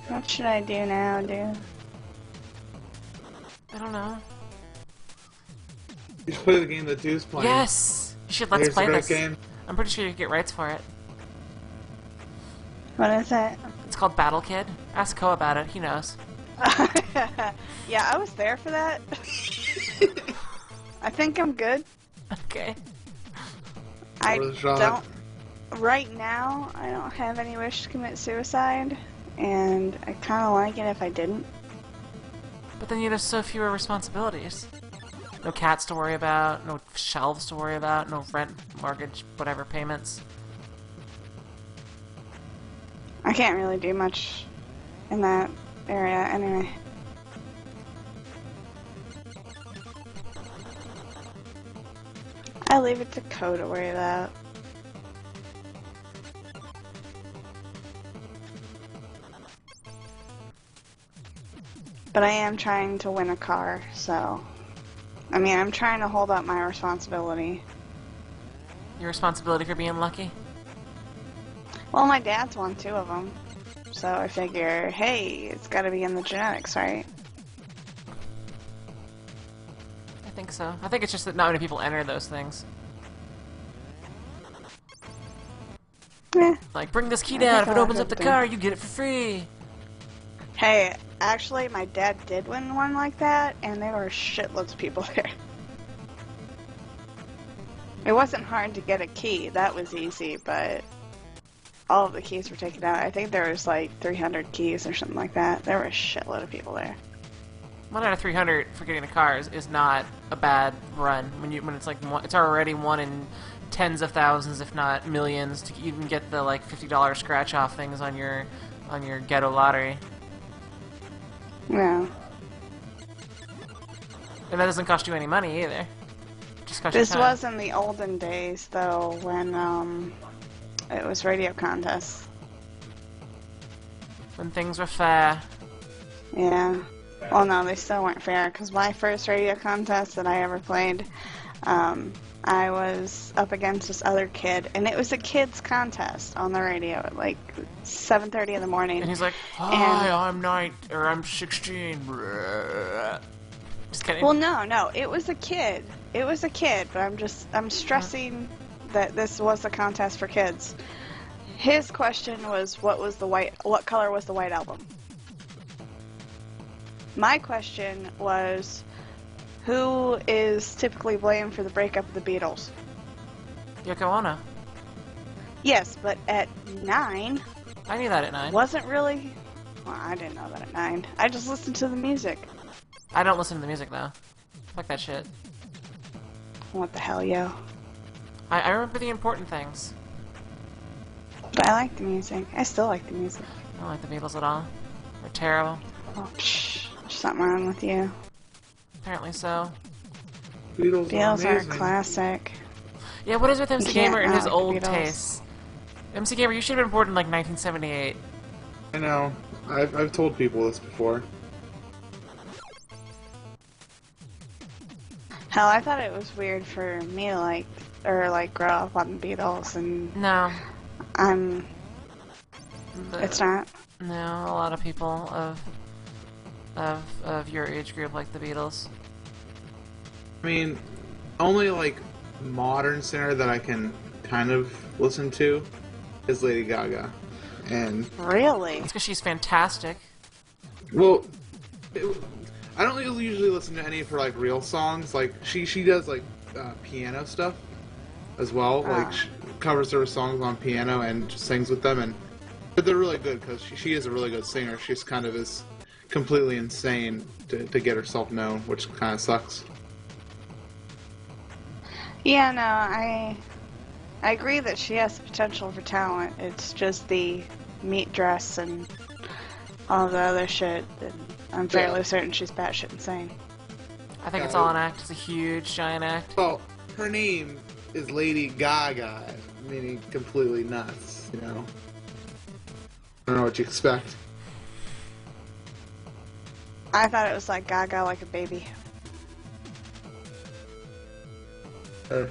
What should I do now, dude? I don't know. You should play the game that Dude's playing. Yes! You should let's Here's play a great this. game. I'm pretty sure you can get rights for it. What is it? It's called Battle Kid. Ask Ko about it. He knows. Yeah, I was there for that. I think I'm good. Okay. I Worth a shot. don't... Right now, I don't have any wish to commit suicide, and I kind of like it if I didn't. But then you'd have so fewer responsibilities. No cats to worry about, no shelves to worry about, no rent, mortgage, whatever payments. I can't really do much in that area anyway. I leave it to Ko to worry about. But I am trying to win a car, so... I mean, I'm trying to hold up my responsibility. Your responsibility for being lucky? Well, my dad's won 2 of them. So I figure, hey, it's gotta be in the genetics, right? I think so. I think it's just that not many people enter those things. Eh. Like, bring this key I down. If think it I'll opens up the have to. car, you get it for free. Hey, actually, my dad did win one like that, and there were shitloads of people there. It wasn't hard to get a key. That was easy, but all of the keys were taken out. I think there was like 300 keys or something like that. There were a shitload of people there. 1 out of 300 for getting the cars is not a bad run. When it's like it's already 1 in tens of thousands, if not millions, to even get the like $50 scratch off things on your ghetto lottery. No. And that doesn't cost you any money either. It just costs you This time. was in the olden days, though, when it was radio contests. When things were fair. Yeah. Well, no, they still weren't fair, because my first radio contest that I ever played, I was up against this other kid, and it was a kid's contest on the radio at like 7:30 in the morning. And he's like, "Hi, I'm 16." Just kidding. Well, no, it was a kid. It was a kid, but I'm stressing that this was a contest for kids. His question was, what color was the White Album? My question was, who is typically blamed for the breakup of the Beatles? Yoko Ono. Yes, but at 9, I knew that at 9. wasn't really... Well, I didn't know that at 9. I just listened to the music. I don't listen to the music though. Fuck that shit. What the hell, yo? I remember the important things. But I like the music. I still like the music. I don't like the Beatles at all. They're terrible. Oh, psh, there's something wrong with you. Apparently so. Beatles Beatles are a amazing. classic. Yeah, what is with MC You can't Gamer and his knock the old Beatles. tastes? MC Gamer, you should have been born in like 1978. I know. I've told people this before. Hell, I thought it was weird for me to grow up on the Beatles, and No. it's not. No, a lot of people of your age group like the Beatles. I mean, only like modern singer that I can kind of listen to is Lady Gaga. And, Really? It's because she's fantastic. well, I don't usually listen to any of her like real songs. Like she does like piano stuff as well. Like she covers her songs on piano and just sings with them, but they're really good because she is a really good singer. She's kind of is completely insane to get herself known, which kind of sucks. Yeah, no, I agree that she has the potential for talent. It's just the meat dress and all the other shit that I'm fairly certain she's batshit insane. I think it's all an act. It's a huge, giant act. Well, her name is Lady Gaga, meaning completely nuts, you know. I don't know what you expect. I thought it was like Gaga like a baby.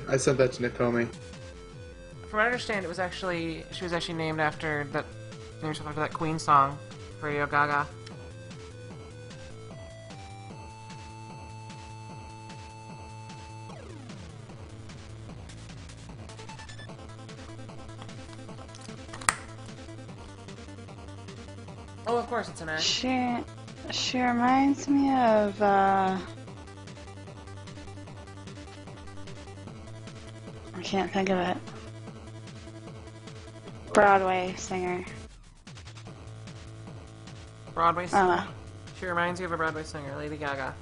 I sent that to Nakomi. From what I understand, she was actually named after that Queen song, Radio Gaga. Oh, of course it's an egg. She reminds me of, I can't think of it. Broadway singer. Broadway singer? She reminds you of a Broadway singer, Lady Gaga.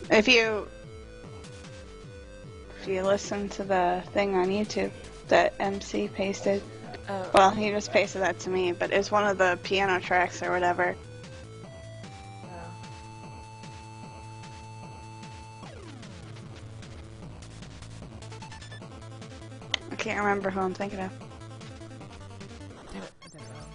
If you listen to the thing on YouTube that MC pasted, well, he just pasted that to me, but it's one of the piano tracks or whatever. I can't remember who I'm thinking of. Damn it, I did it wrong.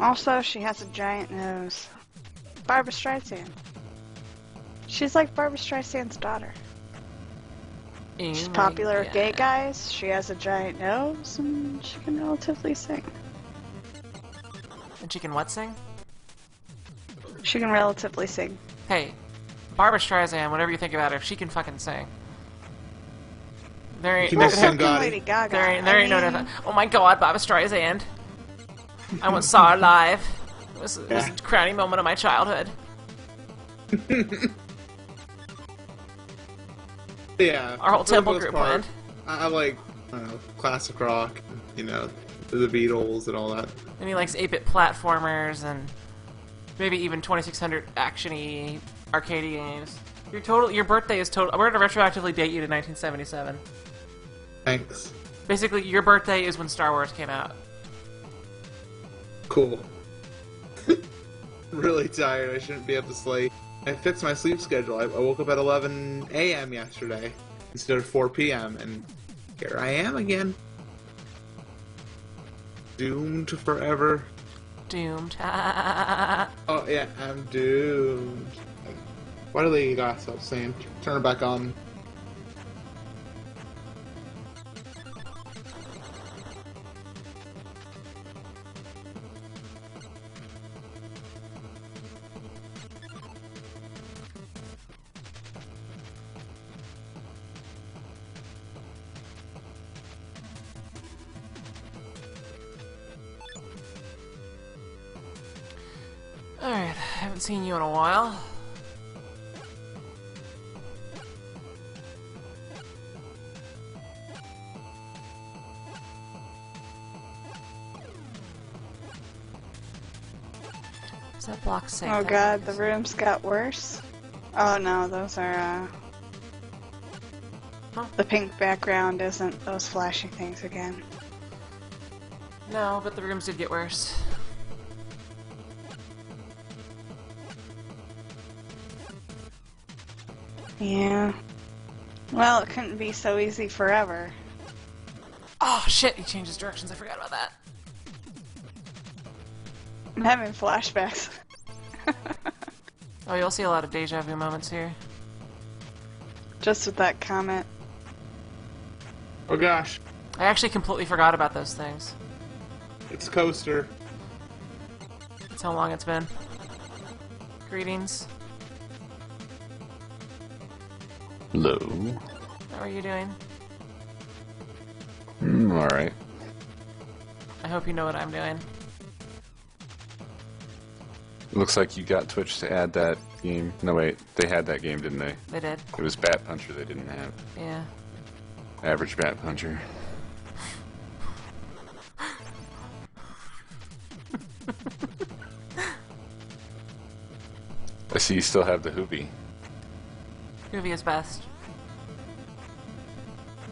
Also, she has a giant nose. Barbra Streisand. She's like Barbra Streisand's daughter. She's popular with gay guys, she has a giant nose, and she can relatively sing. And she can what sing? She can relatively sing. Hey, Barbra Streisand, whatever you think about her, she can fucking sing. There ain't Lady Gaga. There ain't no difference. Oh my god, Barbra Streisand. I once saw her live. It was a crowning moment of my childhood. Yeah. Our whole temple group went. I like, I don't know, classic rock, you know, the Beatles and all that. And he likes 8-bit platformers and maybe even 2600 action-y arcade games. Your birthday is total. We're gonna retroactively date you to 1977. Thanks. Basically, your birthday is when Star Wars came out. Cool. Really tired. I shouldn't be up this late. I fixed my sleep schedule. I woke up at 11 a.m. yesterday instead of 4 p.m. and here I am again. Doomed forever. Doomed. Oh yeah, I'm doomed. Why do Lady Gaga stop saying? Turn it back on. Alright, I haven't seen you in a while. Is that block safe? Oh god, the rooms got worse. Oh no, those are, Huh? the pink background isn't those flashing things again. No, but the rooms did get worse. Yeah. Well, it couldn't be so easy forever. Oh shit, he changed his directions, I forgot about that. I'm having flashbacks. Oh, you'll see a lot of deja vu moments here. Just with that comment. Oh gosh, I actually completely forgot about those things. it's Coaster. That's how long it's been. Greetings. Hello. How are you doing? Alright. I hope you know what I'm doing. Looks like you got Twitch to add that game. No, wait. They had that game, didn't they? They did. It was Bat Puncher they didn't have. Yeah. Average Bat Puncher. I see you still have the Hoovy. Hoovy is best.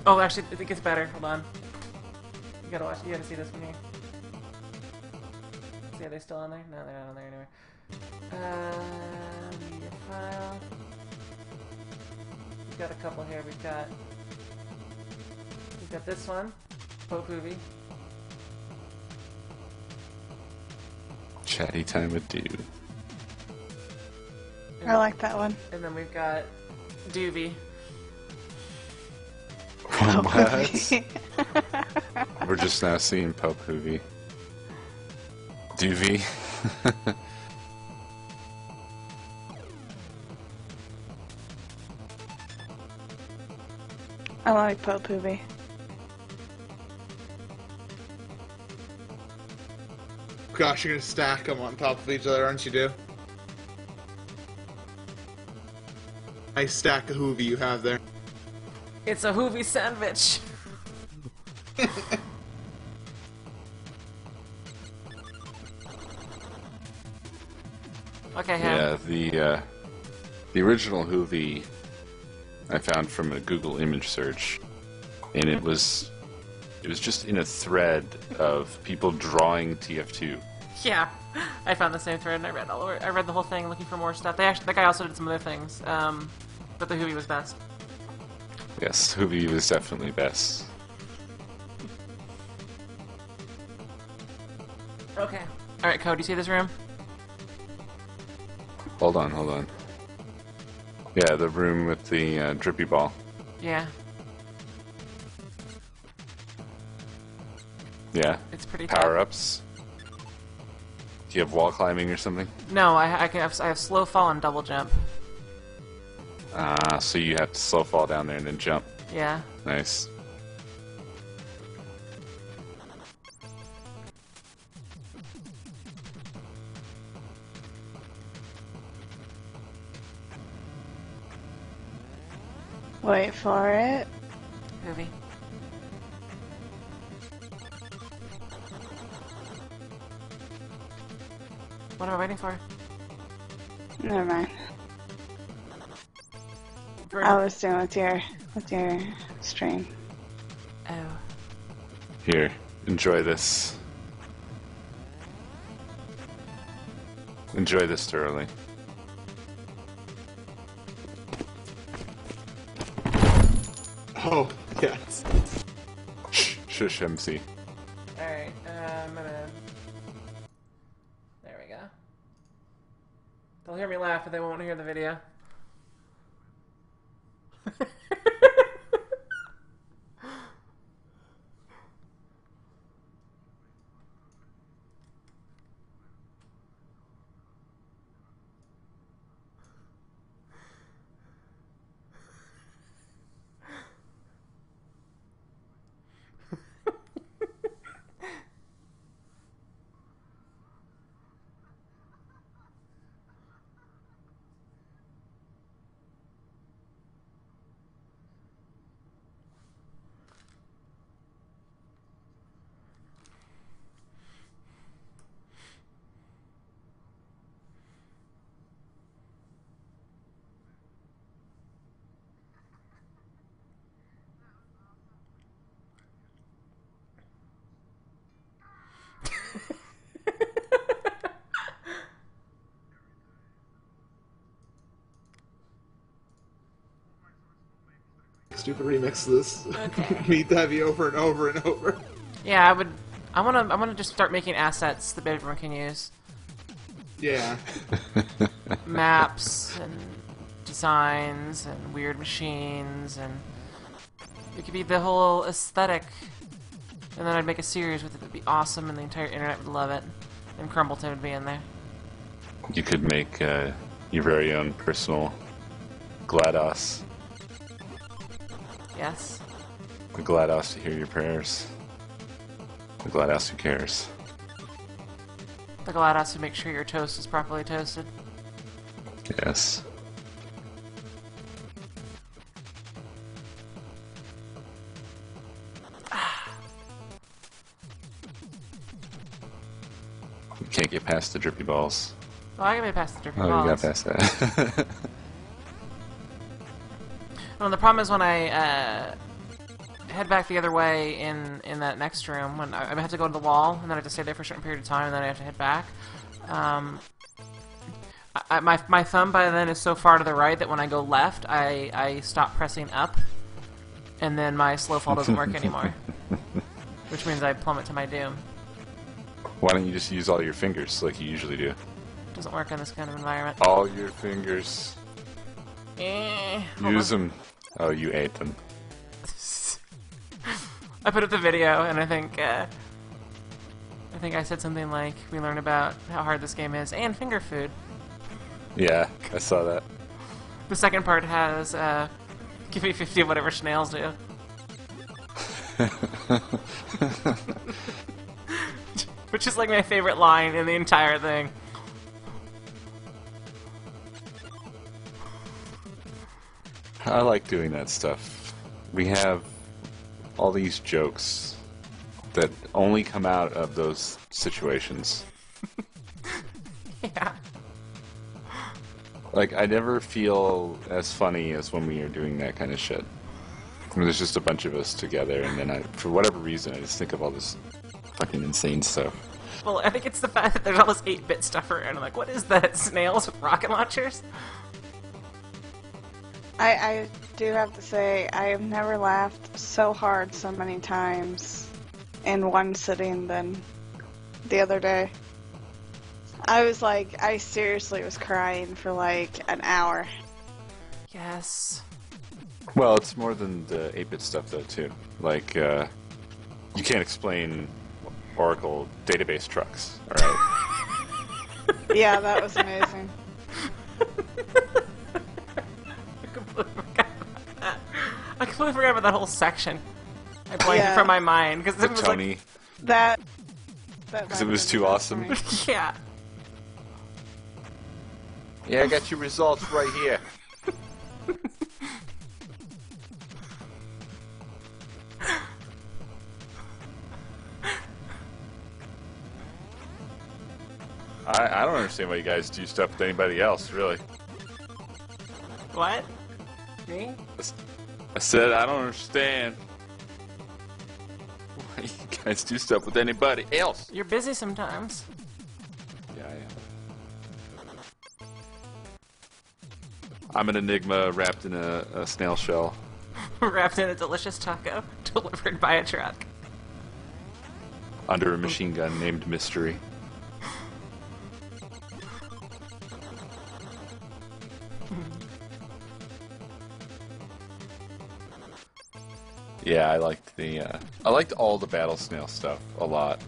Oh, actually, it gets better. Hold on. You gotta watch. You gotta see this one here. See, are they still on there? No, they're not on there anymore. Media file. We've got a couple here. We've got this one. Pope Hoovy. Chatty time with dude. I like that one. And then we've got Doovy. What? We're just now seeing Pope Hoovy. Doovy. I like Pope Hoovy. Gosh, you're gonna stack them on top of each other, aren't you, do? Nice stack of Hoovy you have there. It's a Hoovy sandwich. Okay, Ham. Yeah, the original Hoovy I found from a Google image search, and it was just in a thread of people drawing TF2. Yeah, I found the same thread and I read all over. I read the whole thing looking for more stuff. That guy also did some other things, but the Hoovy was best. Yes, Hoovy was definitely best. Okay. All right, Code. Do you see this room? Hold on. Yeah, the room with the drippy ball. Yeah. Yeah. It's pretty Power-ups. Do you have wall climbing or something? No, I have slow fall and double jump. So you have to slow fall down there and then jump. Yeah. Nice. Wait for it. Hoovy. What am I waiting for? Never mind. For- I was doing with your stream. Oh. Here, enjoy this. Enjoy this thoroughly. Oh, yes. Shh, shush, MC. Alright, I'm gonna... There we go. They'll hear me laugh, but they won't hear the video. Stupid remix of this. Okay. Meet the Heavy over and over and over. Yeah, I wanna just start making assets that everyone can use. Yeah. Maps and designs and weird machines, and it could be the whole aesthetic. And then I'd make a series with it that'd be awesome, and the entire internet would love it. And Crumbleton would be in there. You could make your very own personal GLaDOS. Yes. The GLaDOS to hear your prayers. The GLaDOS who cares. The GLaDOS to make sure your toast is properly toasted. Yes. You can't get past the drippy balls. Well, I can get past the drippy Oh, balls. you got past that. Well, the problem is when I head back the other way in that next room, when I have to go to the wall, and then I have to stay there for a certain period of time, and then I have to head back. My thumb by then is so far to the right that when I go left, I stop pressing up, and then my slow fall doesn't work anymore. Which means I plummet to my doom. Why don't you just use all your fingers like you usually do? Doesn't work in this kind of environment. All your fingers. Hold Use on. them. Oh, you ate them. I put up the video, and I think I said something like, we learn about how hard this game is, and finger food. Yeah, I saw that. The second part has, give me 50 of whatever snails do. Which is like my favorite line in the entire thing. I like doing that stuff. We have all these jokes that only come out of those situations. Yeah. Like, I never feel as funny as when we are doing that kind of shit. I mean, there's just a bunch of us together, and then for whatever reason, I just think of all this fucking insane stuff. Well, I think it's the fact that there's all this 8-bit stuff around. I'm like, what is that? Snails with rocket launchers? I do have to say, I have never laughed so hard so many times in one sitting than the other day. I was like, I seriously was crying for like an hour. Yes. Well, it's more than the 8-bit stuff, though, too. Like, you can't explain Oracle database trucks, alright? Yeah, that was amazing. I completely forgot about that whole section. I blanked it from my mind because it was Tony. like That Because it was too awesome. yeah. Yeah, I got your results right here. I don't understand why you guys do stuff with anybody else, really. What? Me? I said I don't understand why you guys do stuff with anybody else. You're busy sometimes. Yeah, I am. I'm an enigma wrapped in a snail shell. Wrapped in a delicious taco delivered by a truck. Under a machine gun named Mystery. Yeah, I liked I liked all the battle snail stuff a lot.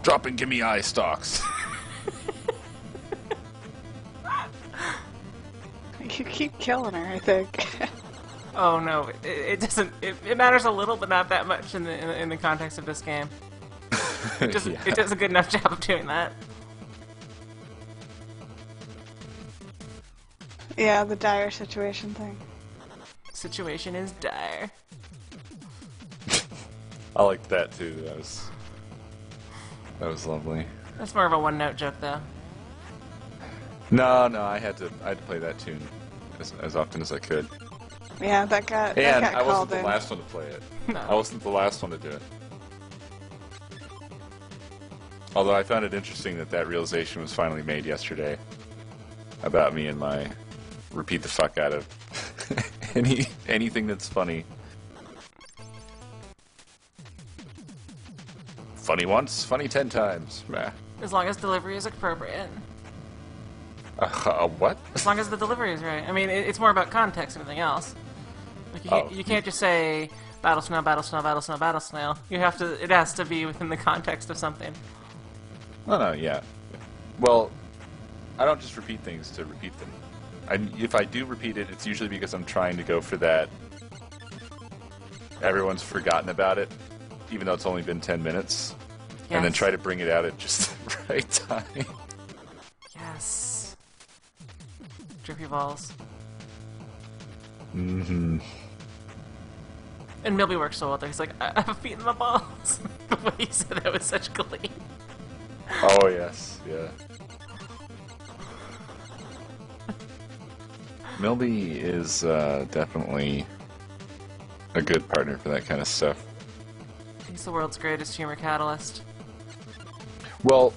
Drop and give me eye stalks. You keep killing her, I think. Oh no, it doesn't. It matters a little, but not that much in the context of this game. It doesn't. Yeah. It does a good enough job of doing that. Yeah, the dire situation thing. Situation is dire. I liked that too. That was lovely. That's more of a one-note joke, though. No, I had to play that tune as often as I could. Yeah, that got And that I got wasn't called the in. last one to play it. No. I wasn't the last one to do it. Although I found it interesting that realization was finally made yesterday about me and my repeat the fuck out of anything that's funny. Funny once, funny 10 times. Meh. As long as delivery is appropriate. What? As long as the delivery is right. I mean, it's more about context than anything else. Like you can't just say battle snail, battle snail, battle snail, battle snail. You have to. It has to be within the context of something. No, yeah. Well, I don't just repeat things to repeat them. If I do repeat it, it's usually because I'm trying to go for that. Everyone's forgotten about it, even though it's only been 10 minutes. Yes. And then try to bring it out at just the right time. Yes. Drippy balls. Mm-hmm. And Milby works so well there. He's like, I have a feet in my balls. The way he said that was such glee. Oh, yes, yeah. Milby is definitely a good partner for that kind of stuff. He's the world's greatest humor catalyst. Well,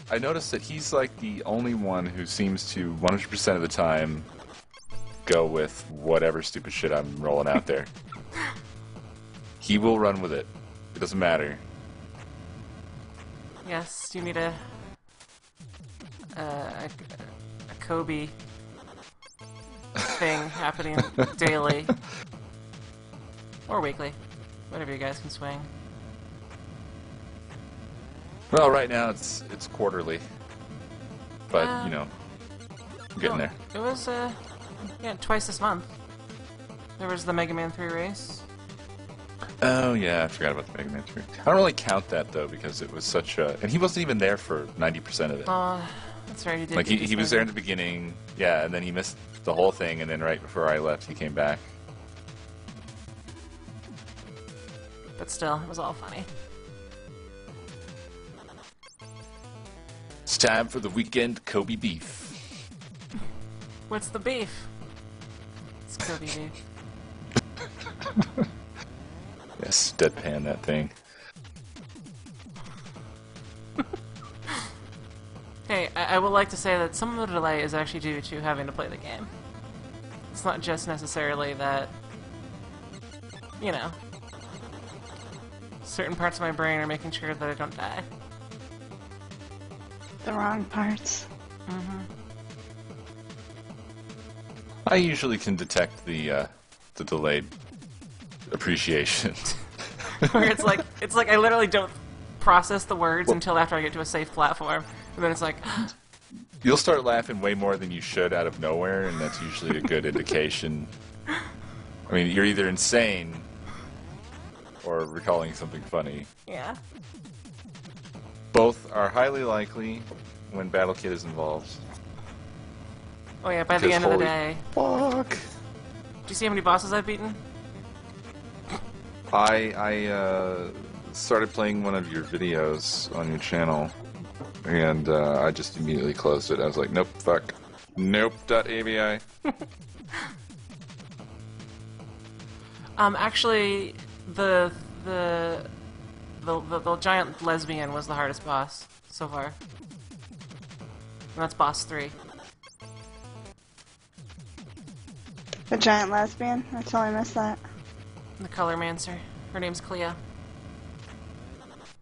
I noticed that he's like the only one who seems to 100% of the time go with whatever stupid shit I'm rolling out there. He will run with it. It doesn't matter. Yes, you need a Kobe thing happening daily or weekly, whatever you guys can swing. Well, right now it's quarterly, but you know, I'm getting there. It was yeah, twice this month. There was the Mega Man 3 race. Oh yeah, I forgot about the Mega Man 3. I don't really count that though because it was such a, and he wasn't even there for 90% of it. That's right. He did. Like he was there in the beginning, yeah, and then he missed the whole thing, and then right before I left, he came back. But still, it was all funny. It's time for the weekend Kobe beef. What's the beef? It's Kobe beef. Yes, deadpan that thing. Hey, I would like to say that some of the delay is actually due to having to play the game. It's not just necessarily that, you know, certain parts of my brain are making sure that I don't die. The wrong parts. Mm-hmm. I usually can detect the delayed appreciation. Where it's like I literally don't process the words until after I get to a safe platform, and then it's like, You'll start laughing way more than you should out of nowhere, and that's usually a good indication. I mean, you're either insane or recalling something funny. yeah. Both are highly likely when Battle Kid is involved. Oh yeah, by the Because end of the holy day. Fuck! Do you see how many bosses I've beaten? I started playing one of your videos on your channel, and I just immediately closed it. I was like, nope, fuck. Nope.avi. Actually, the giant lesbian was the hardest boss so far. And that's boss 3. The giant lesbian? I totally missed that. The Colormancer. Her name's Cleo.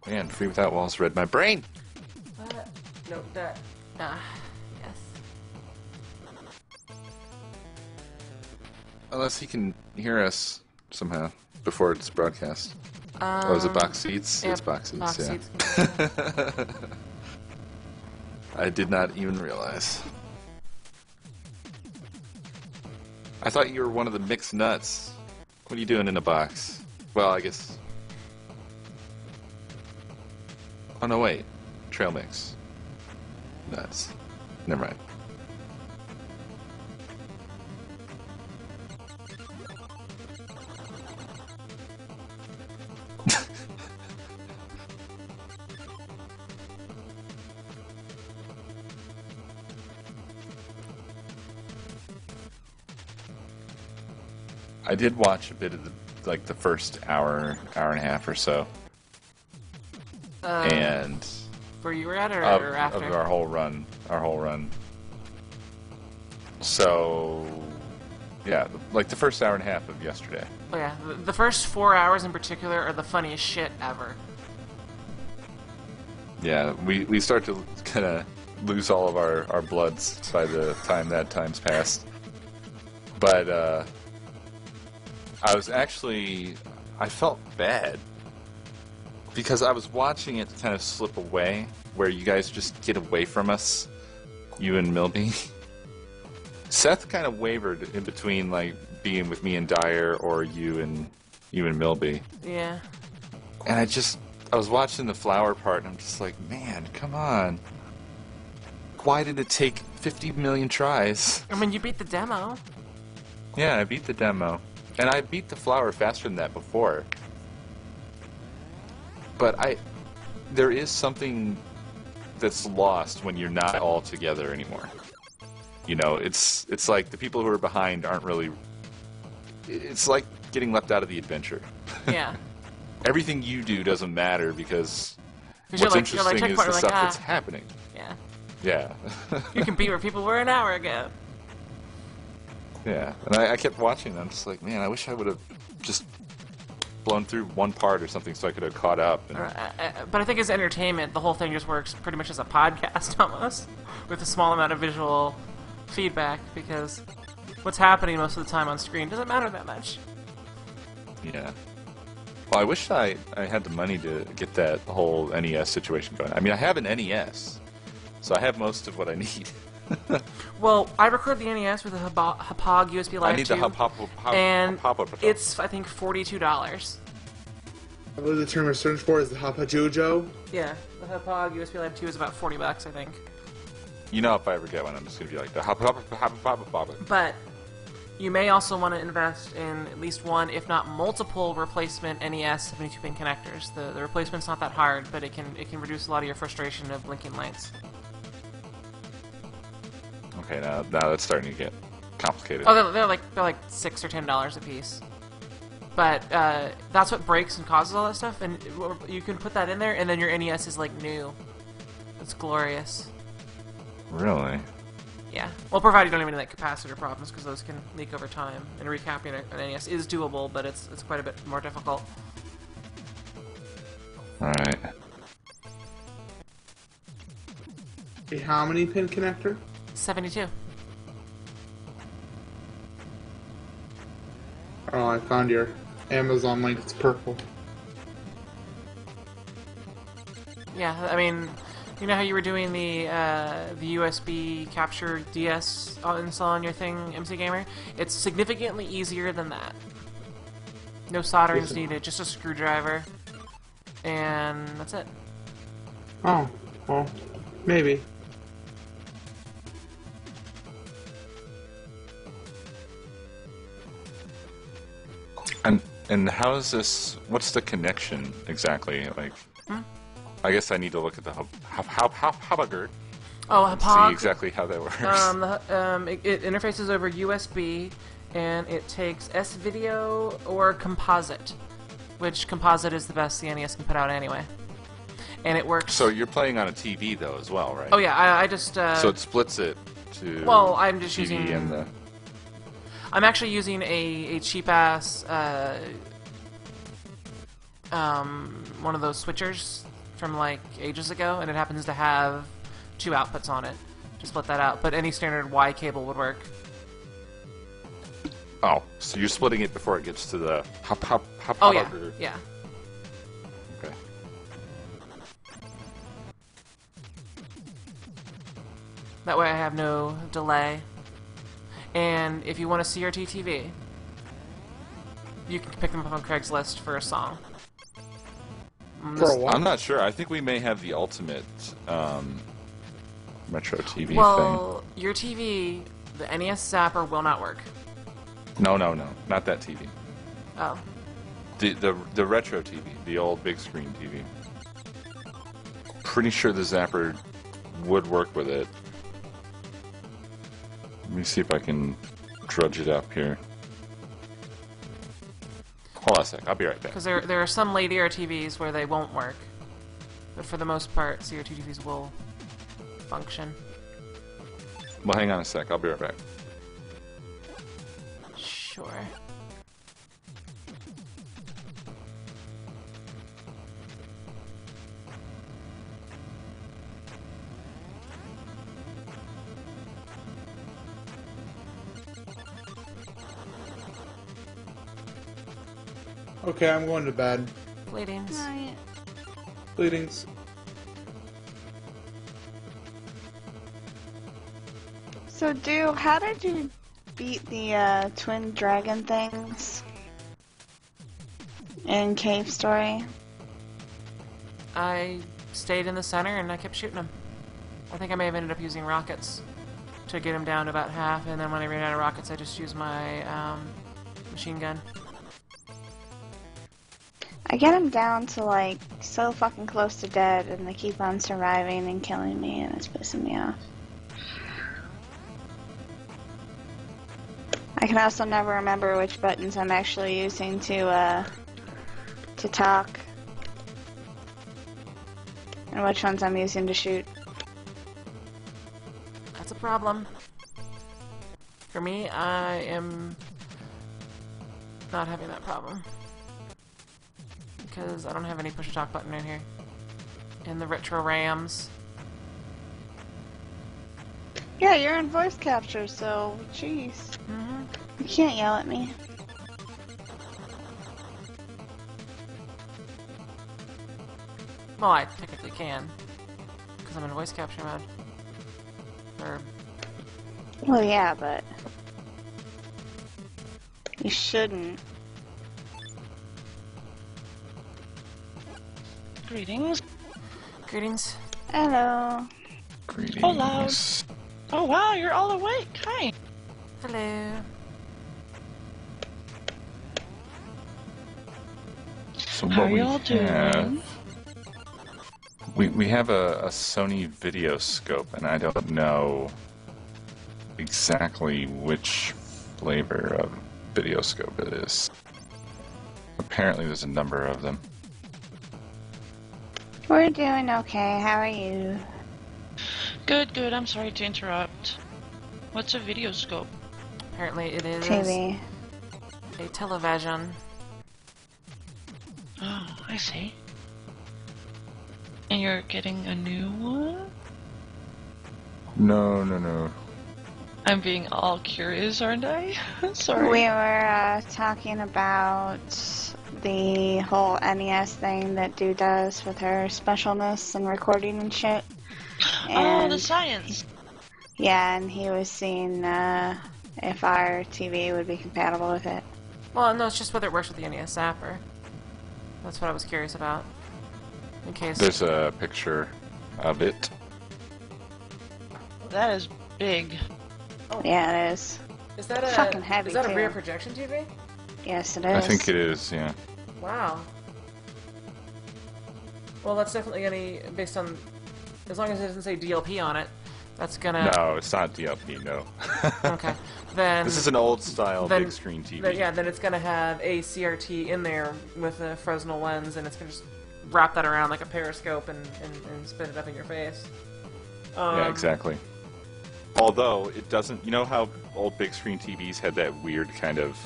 Man, Free Without Walls read my brain! Nope, that. Yes. Unless he can hear us somehow before it's broadcast. Oh, is it box seats? Yep, It's box seats, box yeah. seats. I did not even realize. I thought you were one of the mixed nuts. What are you doing in a box? Well, I guess... Oh, no, wait. Trail mix. Nuts. Never mind. I did watch a bit of the first hour and a half or so, and Where you were at or after? of our whole run. So, yeah, like the first hour and a half of yesterday. Oh yeah, the first 4 hours in particular are the funniest shit ever. Yeah, we start to kind of lose all of our bloods by the time that time's passed. But I felt bad because I was watching it kind of slip away, where you guys just get away from us, you and Milby. Seth kind of wavered in between, like, being with me and Dyer or you and Milby. Yeah. And I was watching the flower part, and I'm just like, man, come on. Why did it take 50 million tries? I mean, you beat the demo. Yeah, I beat the demo. And I beat the flower faster than that before. But there is something that's lost when you're not all together anymore. You know, it's like the people who are behind aren't really... It's like getting left out of the adventure. Yeah. Everything you do doesn't matter because what's you're like interesting is the stuff that's happening. Yeah. Yeah. You can be where people were an hour ago. Yeah. And I kept watching and I'm just like, man, I wish I would have just blown through one part or something so I could have caught up. And... But I think as entertainment, the whole thing just works pretty much as a podcast almost, with a small amount of visual feedback, because what's happening most of the time on screen doesn't matter that much. Yeah. Well, I wish I had the money to get that whole NES situation going. I mean, I have an NES, so I have most of what I need. Well, I record the NES with a Hapog USB Live 2. I need the and Hapog. it's, I think, $42. What is the term we're searching for? Is the Hapajojo? Yeah, the Hapog USB Live 2 is about $40, I think. You know, if I ever get one, I'm just going to be like, the Hapog. But you may also want to invest in at least one, if not multiple, replacement NES 72-pin connectors. The replacement's not that hard, but it can reduce a lot of your frustration of blinking lights. Okay, now that's starting to get complicated. Oh, they're like $6 or $10 a piece. But that's what breaks and causes all that stuff, and you can put that in there, and then your NES is like new. It's glorious. Really? Yeah. Well, provided you don't have any like capacitor problems, because those can leak over time. And recapping an NES is doable, but it's quite a bit more difficult. All right. A how many pin connector? 72. Oh, I found your Amazon link. It's purple. Yeah, I mean, you know how you were doing the USB capture DS install on your thing, MC Gamer? It's significantly easier than that. No soldering's needed, just a screwdriver, and that's it. Oh, well, maybe. And how is this? What's the connection exactly? Like, I guess I need to look at the Hapog. Oh, Hapog. See exactly how that works. It interfaces over USB, and it takes S-Video or Composite, which Composite is the best the NES can put out anyway. And it works. So you're playing on a TV though as well, right? Oh yeah, I just. So it splits it to. Well, I'm just TV using. and the. I'm actually using a cheap ass one of those switchers from like ages ago, and it happens to have 2 outputs on it to split that out. But any standard Y cable would work. Oh, so you're splitting it before it gets to the Hapog. Oh yeah, yeah. Okay. That way I have no delay. And if you want a CRT TV, you can pick them up on Craigslist for a song. For a what? I'm not sure. I think we may have the ultimate retro TV thing. Well, your TV, the NES Zapper, will not work. No, not that TV. Oh. The retro TV, the old big screen TV. Pretty sure the Zapper would work with it. Let me see if I can drudge it up here. Hold on a sec, I'll be right back. Because there are some late era TVs where they won't work. But for the most part, CRT TVs will function. Well, hang on a sec, I'll be right back. Sure. Okay, I'm going to bed. Bleedings. Right. Bleedings. So, how did you beat the twin dragon things in Cave Story? I stayed in the center and I kept shooting them. I think I may have ended up using rockets to get them down to about half, and then when I ran out of rockets, I just used my machine gun. I get them down to, like, so fucking close to dead, and they keep on surviving and killing me, and it's pissing me off. I can also never remember which buttons I'm actually using to talk. And which ones I'm using to shoot. That's a problem. For me, I am not having that problem. because I don't have any push-to-talk button in here. In the retro RAMs. Yeah, you're in voice capture, so jeez. Mm-hmm. You can't yell at me. Well, I technically can. Because I'm in voice capture mode. Or... Well, yeah, but you shouldn't. Greetings. Greetings. Hello. Greetings. Hola. Oh wow, you're all awake. Hi. Hello. So How what are we y'all doing? we have a Sony video scope, and I don't know exactly which flavor of video scope it is. Apparently there's a number of them. We're doing okay. How are you? Good, good. I'm sorry to interrupt. What's a video scope? Apparently it is TV. a television. Oh, I see. And you're getting a new one? No. I'm being all curious, aren't I? Sorry. We were talking about the whole NES thing that Dew does with her specialness and recording and shit. Oh, And the science. yeah, and he was seeing if our TV would be compatible with it. Well, no, it's just whether it works with the NES Zapper. That's what I was curious about. In case... There's a picture of it. That is big. Yeah, it is. Is that a fucking heavy, Is that a too. rear projection TV? Yes, it is. I think it is, yeah. Wow. Well, that's definitely gonna, based on, as long as it doesn't say DLP on it, that's gonna... No, it's not DLP, no. Okay. Then... This is an old style then- big screen TV. then it's gonna have a CRT in there with a Fresnel lens, and it's gonna just wrap that around like a periscope and spin it up in your face. Yeah, exactly. Although, it doesn't... You know how old big screen TVs had that weird kind of...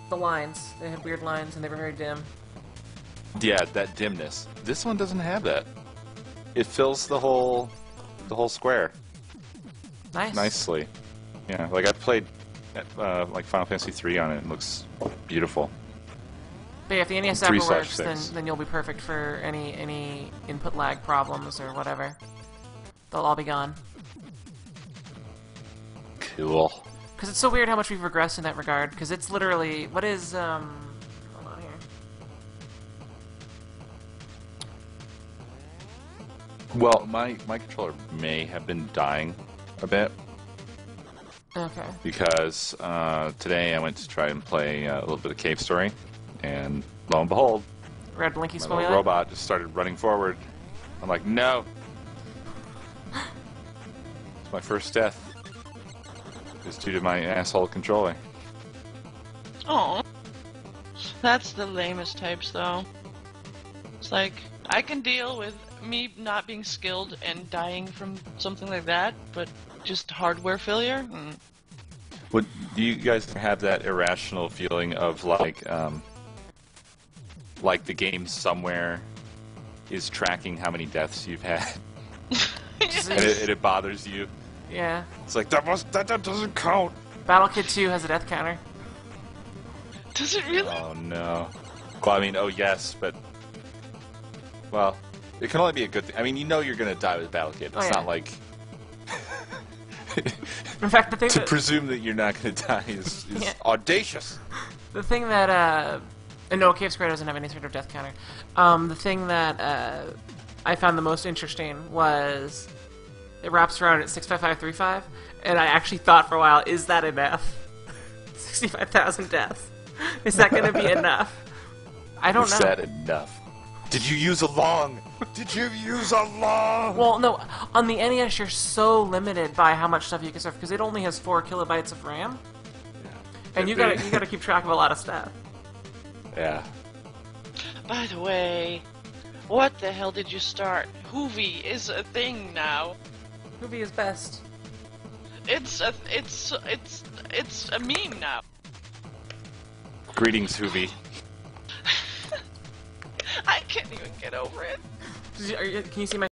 The lines. They had weird lines, and they were very dim. Yeah, that dimness. This one doesn't have that. It fills the whole square Nice. nicely. Yeah, like I played like Final Fantasy 3 on it. It looks beautiful. But yeah, if the NES 3/6. Zapper works, then you'll be perfect for any input lag problems or whatever. They'll all be gone. Cool. Because it's so weird how much we've regressed in that regard. Because it's literally... What is... Hold on here. Well, my controller may have been dying a bit Okay. because today I went to try and play a little bit of Cave Story, and lo and behold, Red blinky my spelling little robot just started running forward. I'm like, no! It's my first death. It's due to my asshole controller. Oh. That's the lamest types, though. It's like, I can deal with me not being skilled and dying from something like that, but just hardware failure? Would do you guys have that irrational feeling of like the game somewhere is tracking how many deaths you've had, and it bothers you? Yeah. It's like that doesn't count. Battle Kid 2 has a death counter. Does it really? Oh no. Well, I mean, oh yes, but well, it can only be a good thing. I mean, you know you're gonna die with Battle Kid. It's Oh, yeah. not like In fact, the thing to that... presume that you're not gonna die is Yeah. audacious. The thing that, and no, Cave Square doesn't have any sort of death counter. The thing that, I found the most interesting was it wraps around at 65535, and I actually thought for a while, is that enough? 65,000 deaths. Is that going to be enough? I don't know. Is that enough? Did you use a long? Did you use a long? Well, no, on the NES you're so limited by how much stuff you can stuff because it only has 4 kilobytes of RAM, and you gotta keep track of a lot of stuff. Yeah. By the way, what the hell did you start? Hoovy is a thing now. Hoovy is best. It's a meme now. Greetings, Hoovy. I can't even get over it. Can you see my